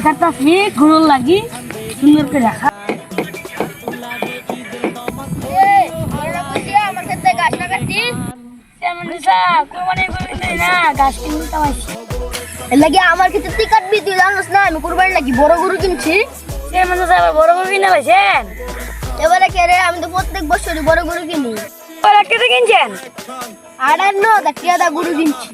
কাটতাছি গরুর লাগি সুন্দর করে রাখা। আমার কিছু তুই কাটবি, তুই জানোস না আমি কুরবানি লাগি বড় গরু কিনছি। বড় গরু কিনে পাইছেন? এবারে কে রে, আমি তো প্রত্যেক বছরই বড় গরু কিনি। কেটে কিনছেন? আর টিয়াদা গরু কিনছি।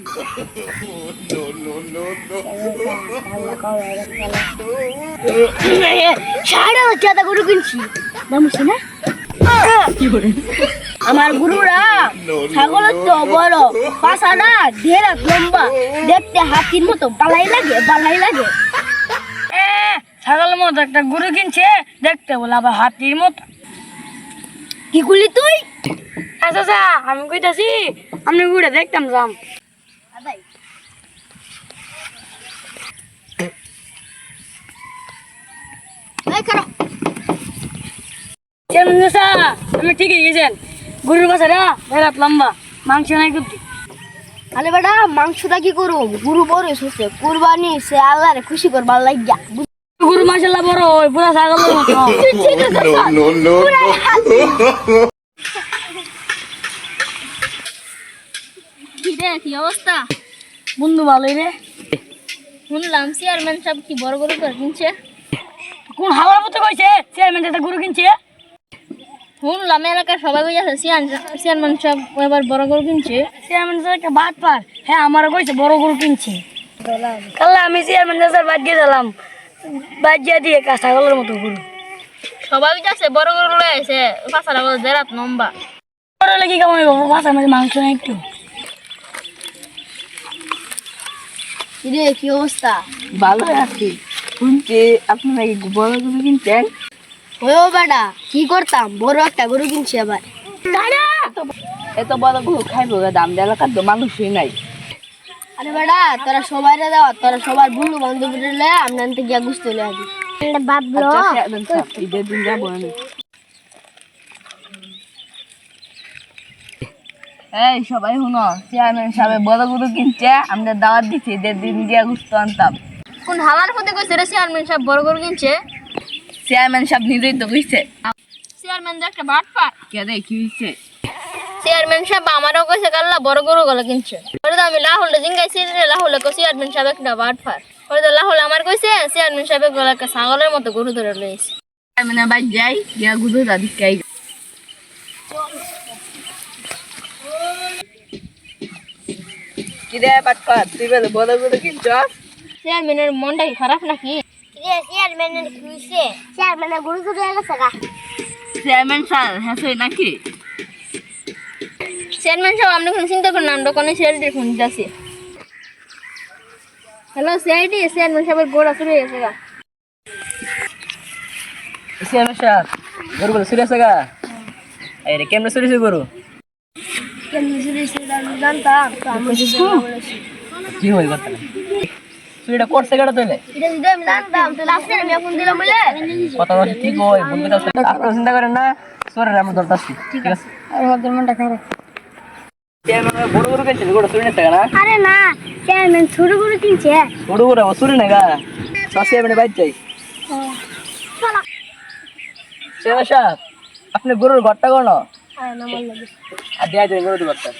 টিয়াদা গরু কিনছি, জানিস না? আমার গুরুরা ছাগলের তো বড়, পাছাটা ঢের লম্বা, দেখতে হাতির মতো বালাই লাগে। ছাগলের মতো একটা গরু কিনছে, দেখতে বলে আবার হাতির মতো। কি করলি তুই? আচ্ছা আমি কইতাছি আপনি ঘুরে দেখতাম যাম। আপনি ঠিকই গেছেন, গরুর বাসাটা ভেড়াত লম্বা, মাংস নাই করতে। আরে বেটা, মাংসটা কি করু, গরু বড় হয়েছে, কুরবানি সে আল্লাহরে খুশি করবার লাগিয়া। গরু মাশাআল্লাহ বড় হয়, পুরা ছাগলের মতো। কি অবস্থা বন্ধু? ভালোই রে। শুনলাম চেয়ারম্যান সাহেব কি বড় গরু করে কিনছে। কোন হাওয়ার মতো কইছে চেয়ারম্যান একটা গরু কিনছে? শুনলাম এলাকার সবাই কইছে চেয়ারম্যান সাহেব এবার বড় গরু কিনছে। চেয়ারম্যান স্যার একটা বাদ পার, হ্যাঁ আমারও কইছে বড় গরু কিনছে। কাল আমি চেয়ারম্যান স্যার বাদ দিয়ে দিলাম, বাদ দিয়ে দিয়ে ছাগলের মতো গরু। সবাই যাচ্ছে বড় গরু লয়ে আছে, পাছাটা বলে দেরাত লম্বা। বড় হলে কি কামাই বাবু, বাসার মধ্যে মাংস নেই একটু। রে কি অবস্থা? ভালো আছি। শুনছি আপনি নাকি বড় গরু কিনছেন? ও বেটা, কি করতাম, বড় একটা গরু কিনছি আবার। এত বড় গরু খাইবো, দাম দেওয়ার কাজ মানুষই নাই। আরে বেটা, তোরা সবাই দেওয়া, তোরা সবার বন্ধু বান্ধব আমরা গিয়া গুছতে হলে আগে ভাবলো। ঈদের দিন যাবো। এই সবাই শুনো, চেয়ারম্যান সাহেব বড় গরু কিনছে, আমরা দাওয়াত দিচ্ছি, ঈদের দিন গিয়া গুছতে আনতাম। কোন হালার মধ্যে কইছে রে চেয়ারম্যান সাহেব বড় গরু কিনছে? চেয়ারম্যান সাহেব নিজেই তো কইছে। চেয়ারম্যান তো একটা বাটপার। কে রে, কি হইছে? চেয়ারম্যান সাহেব আমারও কইছে কাল্লা বড় গরু গলা কিনছে। পরে তো আমি লাহুলে জিঙ্গাইছি রে, লাহুলে কইছে চেয়ারম্যান সাহেব একটা বাটপার। পরে তো লাহুলে আমার কইছে চেয়ারম্যান সাহেব গলা একটা ছাগলের মতো গরু ধরে লইছে। মানে বাই যাই গিয়া গুদু দাদি কাই। কি রে বাটপার, তুই বলে বড় গরু কিনছস? চেয়ারম্যানের মনটা কি খারাপ নাকি? চেয়ারম্যানের কি হইছে? চেয়ারম্যানের গরু ধরে গেছে গা। চেয়ারম্যান স্যার হ্যাঁ নাকি? চেয়ারম্যান সাহেব আপনি কোনো চিন্তা করেন না, আমরা কোনো সিআইডি ফোন দিতেছি। হ্যালো সিআইডি, চেয়ারম্যান সাহেবের গোড়া চলে গেছে গা। চেয়ারম্যান সাহেব গরু বলে চুরি আছে গা। এই রে কেমনে চুরিছে গরু? কেমনি চুরি সেটা আমি জানতাম, তো আমি বলেছি কি হই কথা চুরিটা করছে কেডা তইলে? এটা যদি আমি জানতাম তো লাস্টে আমি এখন দিলাম বলে। কথা বলছি ঠিক হই, বলতে চাচ্ছি আপনারা চিন্তা করেন না, চোরের আমরা ধরতাছি। ঠিক আছে, আর ওদের মনটা খারাপ। চেয়ারম্যান বড় গরু কিনছে, গরু চুরি নিতে না? আরে না, চেয়ারম্যান ছোট গরু কিনছে। ছোট গরু আবার চুরি না গা। সাসি আপনি বাইর যাই। চেয়ারম্যান সাহেব আপনি গরুর ঘরটা কোন? আরে না মন লাগে। আর দেয়া যায় গরুর ঘরটা।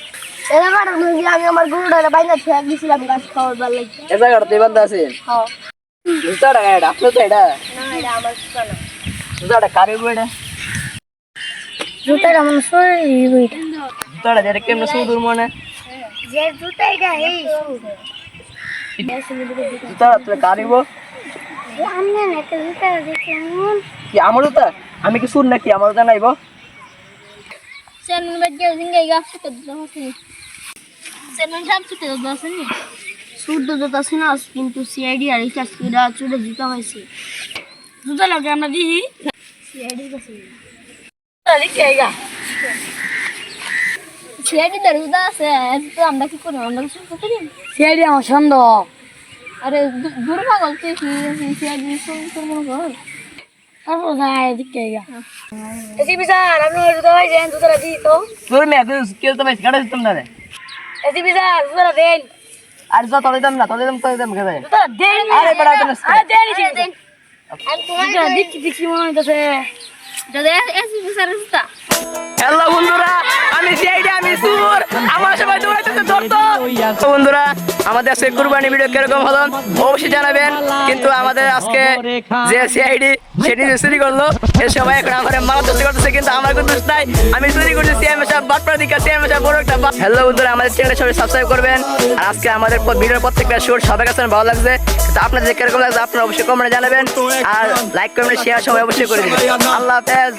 এরা কারণ আমি আমার গরুটা বাইনা ছেড়ে দিয়েছিলাম গাছ খাওয়ার বার লাগে। এ জায়গাটা বান্ধা আছে। হ্যাঁ। জুতাটা গাড়ি আপনার তো এটা? না এটা আমার জুতা না। জুতাটা কারে বইটা? জুতাটা আমার শরীর বইটা। জুতাটা যেটা কেমনে সুদূর মনে? যে জুতা এটা এই জুতাটা তুই কারিব? আমি না একটা জুতা দেখি এমন। কি আমার জুতা? আমি কি শুন নাকি আমার জুতা নাইব? চেয়ারম্যান বাড়ি জিঙ্গাই গাছ তো দহসনি। চেয়ারম্যান সাহেব ছুটে দহসনি। সুদ জুতা ছিল কিন্তু সিআইডি আর রিসার্চ কিরা চুড়ে জুতা হয়েছে। জুতা লাগে আমরা দিই। সিআইডি কাছে। তাহলে কে গা? সিআইডি তার জুতা আছে, তো আমরা কি করব? আমরা কিছু করতে পারি? সিআইডি আমার সন্দেহ। আরে দূর পাগল তুই কি সিআইডি শুন মনে কর। আর কোথায় দিকে গা? এসি বিশাল আপনি জুতা পাইছেন, জুতাটা দিই তো। তোর মেয়ে কেউ তো পাইছে, কাটা দিতাম না রে। এসি বিশাল জুতাটা দেন। আর যত দিতাম না, তত দিতাম খেতে। তো দেন আরে বেটা, তুমি আরে দেন নি দেন। আমি তোমার দেখছি দেখছি মনে হইতাছে যদি এসি বিচার রাস্তা হ্যালো বন্ধুরা, আমি সিআইডি, আমি সুর, আমার সবাই দৌড়াইতেছে ধরতো। তো বন্ধুরা, আমাদের আজকে কুরবানি ভিডিও কিরকম হলো অবশ্যই জানাবেন। কিন্তু আমাদের আজকে যে সিআইডি সে নিজে চুরি করলো, এ সবাই এখন আমার মারা চুরি করতেছে, কিন্তু আমার কোনো দোষ নাই। আমি চুরি করছি, সিএম সাহেব বাটপাড়া দিকে, সিএম সাহেব বড় একটা হ্যালো বন্ধুরা, আমাদের চ্যানেলটা সবাই সাবস্ক্রাইব করবেন। আর আজকে আমাদের ভিডিওর প্রত্যেকটা শোর সবার কাছে ভালো লাগছে, তো আপনাদের কিরকম লাগছে আপনারা অবশ্যই কমেন্টে জানাবেন। আর লাইক কমেন্ট শেয়ার সবাই অবশ্যই করে দিবেন। আল্লাহ হাফেজ।